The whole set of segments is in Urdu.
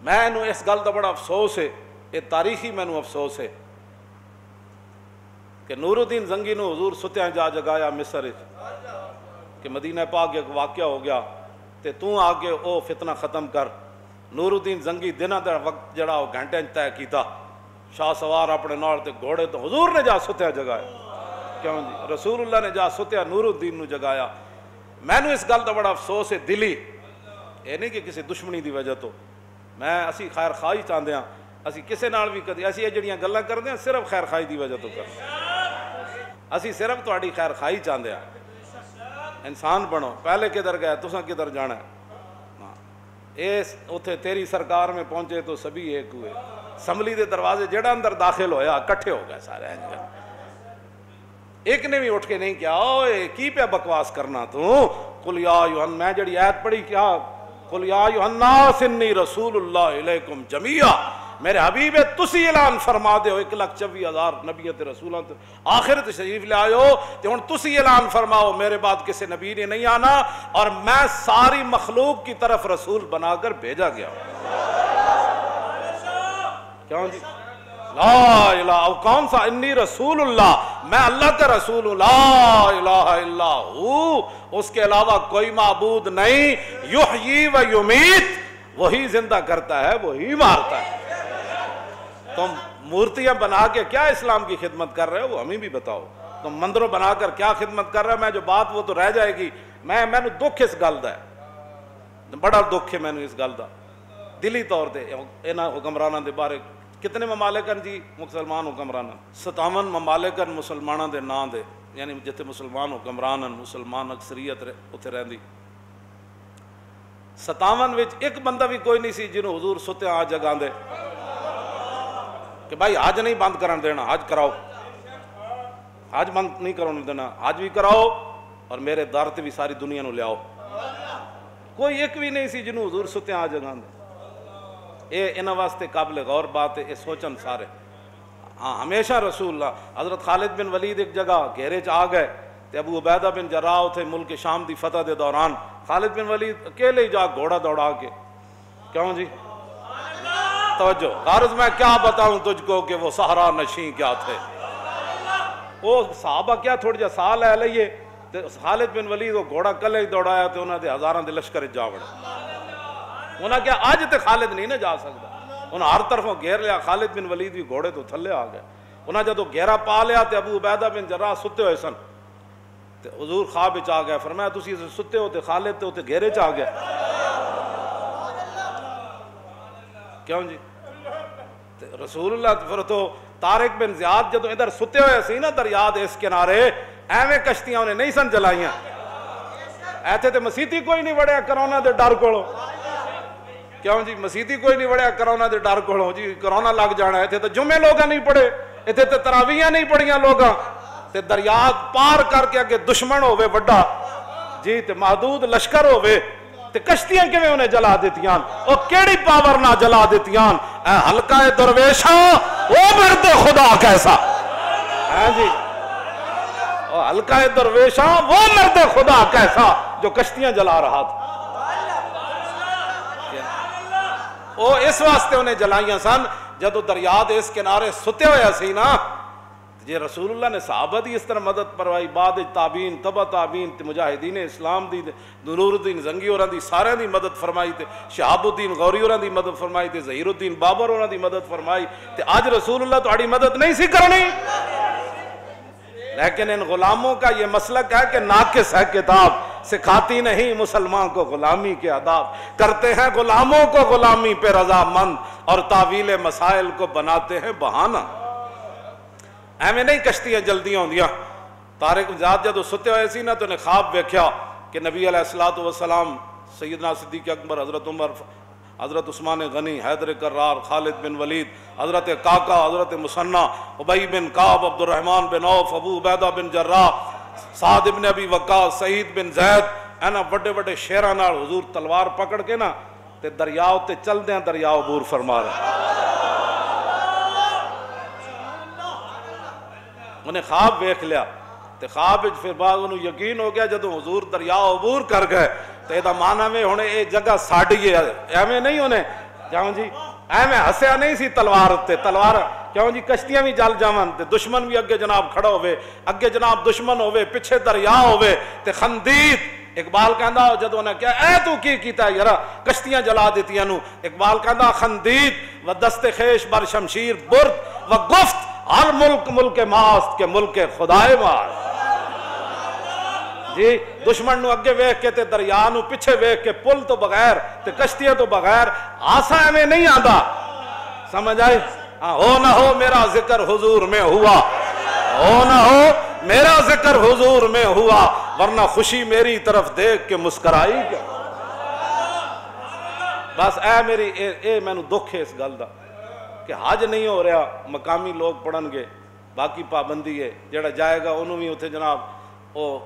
مینوں اس گل کا بڑا افسوس ہے، یہ تاریخی مینوں افسوس ہے کہ نور الدین زنگی نو حضور ستیاں جا جگایا مصر کہ مدینہ پاک ایک واقعہ ہو گیا تے تو آگے او فتنہ ختم کر۔ نور الدین زنگی دنہ دا وقت جڑا وہ گھنٹے طے کیتا، شاہ سوار اپنے نال تے گھوڑے تو حضور نے جا ستیا جگایا، کیوں جی رسول اللہ نے جا ستیا نور الدین نو جگایا۔ مینوں اس گل دا بڑا افسوس ہے دلی، یہ نہیں کہ کسی دشمنی دی وجہ تو، میں اسی خیر خواہی چاہتے ہیں، اسی کسے نال بھی کدی اسی یہ جڑیاں گلاں کردے ہیں صرف خیر خواہی دی وجہ تو کرتے ہیں، اسی صرف تہاڈی خیر خواہی چاہتے ہیں۔ انسان بنو، پہلے کدھر گئے تساں کدھر جانا ہے؟ اس اتھے تیری سرکار میں پہنچے تو سبھی ایک ہوئے، اسمبلی دے دروازے جڑا اندر داخل ہویا کٹھے ہو گئے سارے، ایک نے بھی اٹھ کے نہیں کیا اوے کی پہ بکواس کرنا تو، قل یا ایھا، میں جڑی آیت پڑھی کیا، قل یا ایھا الناس انی رسول اللہ الیکم جمیعا، میرے حبیب تسی اعلان فرما دے ہو 1,24,000 نبیوں تے رسولوں تے آخر تشریف لے آئے ہو تے ہن تسی اعلان فرماؤ میرے بعد کسی نبی نے نہیں آنا اور میں ساری مخلوق کی طرف رسول بنا کر بھیجا گیا ہوں۔ کیوں جی لا الہ، او کون سا انی رسول اللہ، میں اللہ کا رسول ہوں، لا الہ الا ہو، اس کے علاوہ کوئی معبود نہیں، یحیی و یمیت، وہی زندہ کرتا ہے وہی مارتا ہے۔ تم مورتیاں بنا کے کیا اسلام کی خدمت کر رہے ہو وہ ہمیں بھی بتاؤ، تم مندروں بنا کر کیا خدمت کر رہے ہو؟ میں جو بات وہ تو رہ جائے گی، میں دکھ اس گل دا ہے، بڑا دکھ ہے میں اس گل دا دلی طور تے انہاں حکمراناں دے بارے۔ کتنے ممالکن جی مسلمان حکمران، 57 ممالکن مسلماناں دے نام دے، یعنی جتنے مسلمان حکمران مسلمان اکثریت اتنے رہندی، 57 وچ ایک بندہ بھی کوئی نہیں سی جنہوں حضور ستیا آج جگہ دے کہ بھائی حج نہیں بند کرن دینا، حج کراؤ، حج بند نہیں کرن دینا، حج بھی کراؤ اور میرے در تے بھی ساری دنیا نو لے آؤ، کوئی ایک بھی نہیں سی جنہوں حضور ستیا آج جگہ دے۔ اے انہاں واسطے قابل غور بات ہے، اے سوچن سارے۔ ہاں ہمیشہ رسول اللہ، حضرت خالد بن ولید ایک جگہ گھیرے چ آ گئے تے ابو عبیدہ بن جراح تھے ملک شام دی فتح دے دوران، خالد بن ولید اکیلے ہی جا گھوڑا دوڑا کے، کیوں جی توجہ، غرض میں کیا بتاؤں تجھ کو کہ وہ صحرا نشین کیا تھے، وہ صحابہ کیا تھوڑی جا سال ہے لئیے، خالد بن ولید وہ گھوڑا کلے ہی دوڑایا تے انہاں دے ہزاراں دے لشکر جا وڑے، انہاں کیا آج تے خالد نہیں نہ جا سکتا، انہاں ہر طرفوں گھیر لیا، خالد بن ولید بھی گھوڑے تو تھلے آ گئے، انہاں جدو گھیرا پا لیا تے ابو عبیدہ بن جراح ستے ہوئے سن تے حضور خواب وچ آ گئے، فرمایا تسی ستے ہو تے خالد تے اوتے گھیرے چ آ گئے، کیوں جی رسول اللہ پھر تو طارق بن زیاد جدو ادھر ستے ہوئے سی نا دریا دے اس کنارے، ایویں کشتیاں انہیں نہیں سن جلائیاں، ایتھے تے مسیتی کوئی نہیں وڑیا کرونا دے ڈر کولو، کیوں جی مسیتی کوئی نہیں وڑیا کرونا دے ڈر کولو، جی کرونا لگ جانا ہے، ایتھے تے جمعے لوگاں نہیں پڑھے، ایتھے تے تراویحاں نہیں پڑھیاں لوگاں، تے دریا پار کر کے اگے دشمن ہوئے وڈا جی تے محدود لشکر ہوئے تے کشتیاں کیویں انہیں جلا دیتیاں، او کیڑی پاور نہ جلا دیتیاں، اے حلقہ درویشاں او مرد خدا کیسا، ہاں جی او حلقہ درویشاں وہ مرد خدا کیسا جو کشتیاں جلا رہا تھا، او اس واسطے انہیں جلائیاں سن جدو دریا دے اس کنارے ستے ہویا سی نا، جی رسول اللہ نے صحابہ دی اس طرح مدد پروائی، بعد تابعین تبع تابعین تے مجاہدین اسلام دی نور الدین زنگی ہوراں دی سارے دی مدد فرمائی تے شہاب الدین غوری ہوراں دی مدد فرمائی تے ظہیر الدین بابر ہوراں دی مدد فرمائی تے آج رسول اللہ تہاڈی مدد نہیں سی کرنی، لیکن ان غلاموں کا یہ مسلک ہے کہ ناقص ہے کتاب، سکھاتی نہیں مسلمان کو غلامی کے آداب، کرتے ہیں غلاموں کو غلامی پہ رضامند اور تعویل مسائل کو بناتے ہیں بہانہ، ایویں نہیں کشتیاں جلدیاں ہوندیاں۔ طارق زیاد جدو ستے ہوئے سی نا تو انہیں خواب ویکھیا کہ نبی علیہ السلام سیدنا صدیق اکبر، حضرت عمر، حضرت عثمان غنی، حیدر کرار، خالد بن ولید، حضرت کاکا، حضرت مثنى، ابی بن کعب، عبد الرحمن بن عوف، ابو عبیدہ بن جراح، سعد بن ابی وقاص، سعید بن زید، اینا بڑے بڑے شیراں نال حضور تلوار پکڑ کے نا تے دریاؤ تے چل دیاں، دریاؤ عبور فرما رہے، انہیں خواب ویکھ لیا تے خواب پھر بعد انہوں یقین ہو گیا جدو حضور دریا عبور کر گئے تے دا معنی میں ہونے اے جگہ ساڑی ہے، ایویں نہیں ہونے کیوں جی ایویں ہسیا نہیں سی تلوار تے، تلوار کیوں جی کشتیاں بھی جل جاون تے دشمن بھی اگے جناب کھڑا ہوئے، اگے جناب دشمن ہوئے، پیچھے دریا ہوئے تے خندید اقبال کہندا جدوں نے کہا اے تو کی کیتا یارا کشتیاں جلا دیتیاں نو، اقبال کہندا خندید و دست خیش بر شمشیر برد و گفت ہر ملک ملک ماست کے ملک خدائے ماست۔ جی دشمن نو اگے ویکھ کے تے دریا نو پیچھے ویکھ کے پل تو بغیر تے کشتیاں تو بغیر آسا ایویں نہیں آندا، سمجھ آئے؟ ہو نہ ہو میرا ذکر حضور میں ہوا، ہو نہ ہو میرا ذکر حضور میں ہوا، ورنہ خوشی میری طرف دیکھ کے مسکرائی کیا۔ بس اے میری اے مینوں دکھ ہے اس گل دا کہ حج نہیں ہو رہا، مقامی لوگ پڑھن گے، باقی پابندی ہے، جڑا جائے گا انہوں بھی اتنے جناب وہ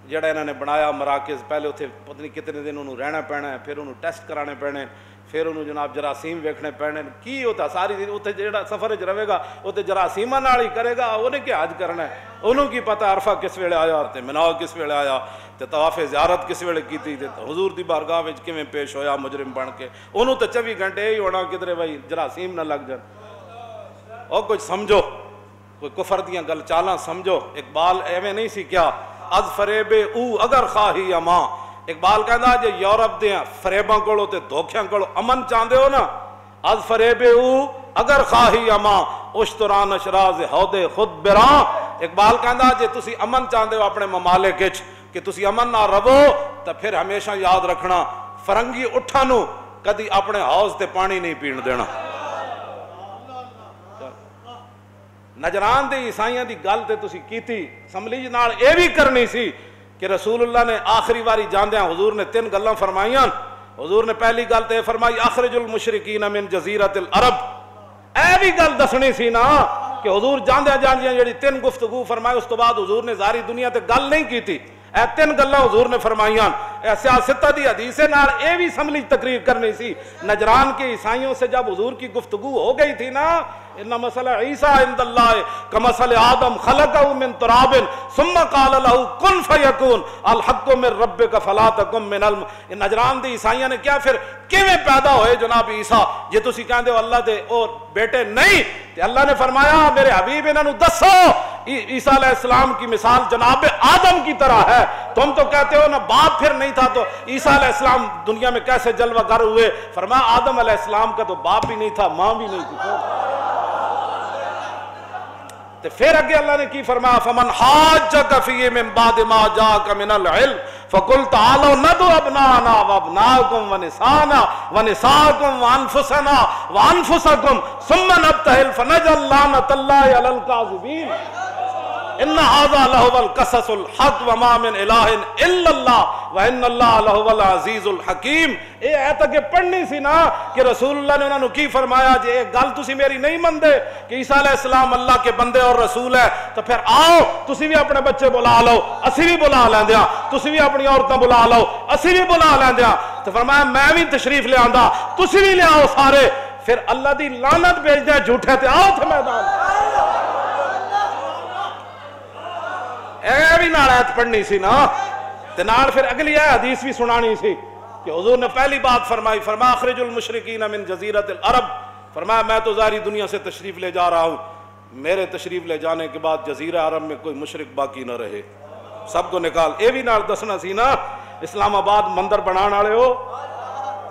جڑا انہوں نے بنایا مراکز، پہلے اتنے پتہ نہیں کتنے دن انہوں رہنا پینا ہے، پھر انہوں ٹیسٹ کرانے پینے، پھر انہوں جناب جراثیم ویکھنے پینے، کی ہوتا ساری دن اتنے جڑا سفر چ رہے گا اتنے جراثیماں نال ہی کرے گا، انہیں کیا حج کرنا ہے، انہوں کی پتہ عرفہ کس ویلے آیا تے مناو کس ویلے آیا تے طواف زیارت کس ویلے کیتی تے حضور دی بارگاہ وچ کیویں پیش ہویا مجرم بن کے، انہوں تے 24 گھنٹے ہی ہونا کدھر بھائی جراثیم نہ لگ جان۔ اور کچھ سمجھو، کوئی کفر دیاں گل چالاں سمجھو، اقبال ایویں نہیں سی کیا از فریب او اگر خواہی اما، اقبال کہندا جے یورپ دیاں فریباں کولوں تے دھوکھیاں کولوں امن چاہندے ہو نا، از فریب او اگر خواہی اما اشتران اشراز ہود خود براں، اقبال کہندا جے تسی امن چاہندے ہو اپنے ممالک وچ کہ تسی امن نہ رہو تے پھر ہمیشہ یاد رکھنا فرنگی اٹھاں نو کدی اپنے حوض تے پانی نہیں پین دینا۔ نجران دے عیسائیاں دی گل تے تسی کیتی، اسمبلی نال اے بھی کرنی سی کہ رسول اللہ نے آخری واری جاندیاں حضور نے 3 گلاں فرمائیاں، حضور نے پہلی گل تے فرمائی اخرج المشرکین من جزیرۃ العرب، اے بھی گل دسنی سی نا کہ حضور جاندیاں جاندیاں جڑی 3 گفتگو فرمائی اس تو بعد حضور نے ظاہری دنیا تے گل نہیں کیتی، اے 3 گلاں حضور نے فرمائیاں، اے سیاستہ دی حدیث نال اے بھی اسمبلی تقریر کرنی سی۔ نجران کے عیسائیوں سے جب حضور کی گفتگو ہو گئی تھی نا، ان مسئلہ عیسیٰ عند اللہ کمثل آدم خلقہ من تراب ثم قال له کن فیکون الحق من ربک فلا تکن من نجران دی عیسائیاں نے کیا پھر کیویں پیدا ہوئے جناب عیسیٰ، جے تسی کہندے ہو اللہ دے اور بیٹے نہیں، تے اللہ نے فرمایا میرے حبیب انہاں نو دسو عیسیٰ علیہ السلام کی مثال جناب آدم کی طرح ہے، تم تو کہتے ہو نا باپ پھر نہیں تھا تو عیسیٰ علیہ السلام دنیا میں کیسے جلوہ گر ہوئے، فرمایا آدم علیہ السلام کا تو باپ بھی نہیں تھا ماں بھی نہیں تھی۔ تو پھر اگے اللہ نے کی فرمایا فمن حاجک فیہ من بعد ما جاءک من العلم فقل تعالوا ندعو ابناءنا وابناءکم ونساءنا ونساءکم وانفسنا وانفسکم ثم نبتہل فنجعل لعنۃ اللہ علی الکاذبین ان ھذا لہو القصص الحق وما من الہ الا اللہ وان اللہ لہو العزیز الحکیم۔ اے ایت اگے پڑھنی سی نا کہ رسول اللہ نے انہوں نے کی فرمایا جے ایک گل تسی میری نہیں مندے کہ عیسیٰ علیہ السلام اللہ کے بندے اور رسول ہے تو پھر آؤ تسی بھی اپنے بچے بلا لو، اسی بھی بلا لیندیاں، تسی بھی اپنی عورتیں بلا لو، اسی بھی بلا لیندیاں، تو فرمایا میں بھی تشریف لے آندا تسی بھی لے آؤ سارے، پھر اللہ دی لعنت بھیج دے جھوٹے تے آؤ تھے میدان۔ اے بھی نال ایت پڑھنی سی نا، تے نال پھر اگلی حدیث بھی سنانی سی کہ حضور نے پہلی بات فرمائی، فرمایا اخرج المشرکین من جزیرۃ العرب، فرمایا میں تو ظاہری دنیا سے تشریف لے جا رہا ہوں، میرے تشریف لے جانے کے بعد جزیرہ عرب میں کوئی مشرک باقی نہ رہے، سب کو نکال۔ اے بھی نال دسنا سی نا اسلام آباد مندر بنان والے ہو،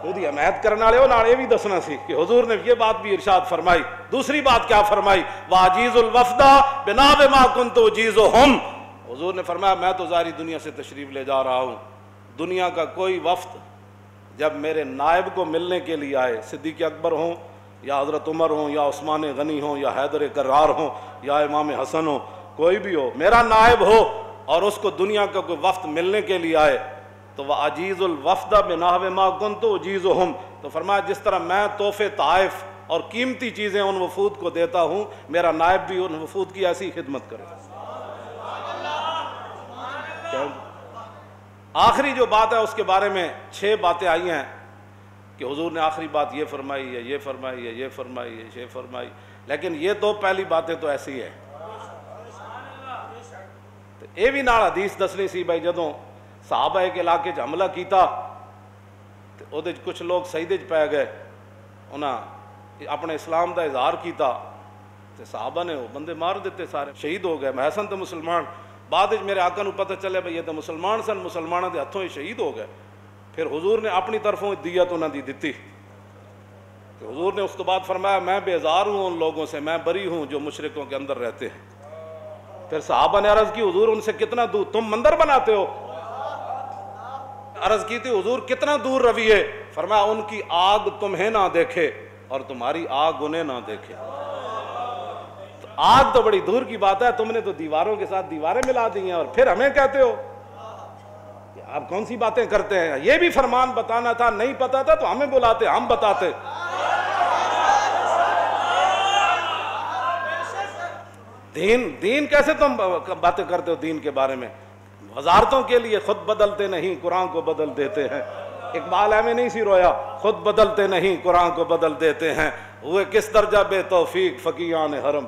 خودی حمایت کرنے والے ہو، نال اے بھی دسنا سی کہ حضور نے یہ بات بھی ارشاد فرمائی۔ دوسری بات کیا فرمائی، واجیز الوفد بناب ما کنت اجیزہم، حضور نے فرمایا میں تو ظاہری دنیا سے تشریف لے جا رہا ہوں، دنیا کا کوئی وفد جب میرے نائب کو ملنے کے لیے آئے، صدیق اکبر ہوں یا حضرت عمر ہوں یا عثمان غنی ہوں یا حیدر کرار ہوں یا امام حسن ہوں، کوئی بھی ہو میرا نائب ہو اور اس کو دنیا کا کوئی وفد ملنے کے لیے آئے تو وہ عجیز الوفد بنحو ما کنت اجیزہم، تو فرمایا جس طرح میں تحفے طائف اور قیمتی چیزیں ان وفود کو دیتا ہوں، میرا نائب بھی ان وفود کی ایسی خدمت کرے۔ آخری جو بات ہے اس کے بارے میں 6 باتیں آئی ہیں کہ حضور نے آخری بات یہ فرمائی ہے، یہ فرمائی ہے، یہ فرمائی ہے، یہ فرمائی، لیکن یہ 2 پہلی باتیں تو ایسی ہے۔ یہ بھی نال حدیث دسنی سی بھائی جدوں صحابہ ایک علاقے حملہ کیتا تے اودے کچھ لوگ سجدے پے گئے انہیں اپنے اسلام دا اظہار کیتا تے صحابہ نے وہ بندے مار دیتے سارے شہید ہو گئے محسن تو مسلمان بعد میرے آقا نو پتہ چلے بھئی یہ تو مسلمان سن مسلمانوں دے ہتھوں ہی شہید ہو گئے پھر حضور نے اپنی طرفوں دیت انہاں دی دتی حضور نے اس کے بعد فرمایا میں بیزار ہوں ان لوگوں سے میں بری ہوں جو مشرکوں کے اندر رہتے ہیں پھر صحابہ نے عرض کی حضور ان سے کتنا دور تم مندر بناتے ہو عرض کی تھی حضور کتنا دور رویے فرمایا ان کی آگ تمہیں نہ دیکھے اور تمہاری آگ انہیں نہ دیکھے آگ تو بڑی دور کی بات ہے تم نے تو دیواروں کے ساتھ دیواریں ملا دی ہیں اور پھر ہمیں کہتے ہو کہ آپ کون سی باتیں کرتے ہیں یہ بھی فرمان بتانا تھا نہیں پتا تھا تو ہمیں بلاتے ہم بتاتے دین کیسے تم باتیں کرتے ہو دین کے بارے میں وزارتوں کے لیے خود بدلتے نہیں قرآن کو بدل دیتے ہیں اقبال ایویں نہیں سی رویا خود بدلتے نہیں قرآن کو بدل دیتے ہیں ہوئے کس درجہ بے توفیق فقیہان حرم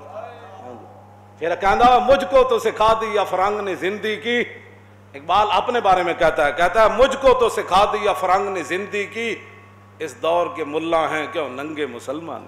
پھر کہنا مجھ کو تو سکھا دی یا فرنگ نے زندگی کی اقبال اپنے بارے میں کہتا ہے مجھ کو تو سکھا دی یا فرنگ نے زندگی کی اس دور کے ملا ہیں کیوں ننگے مسلمان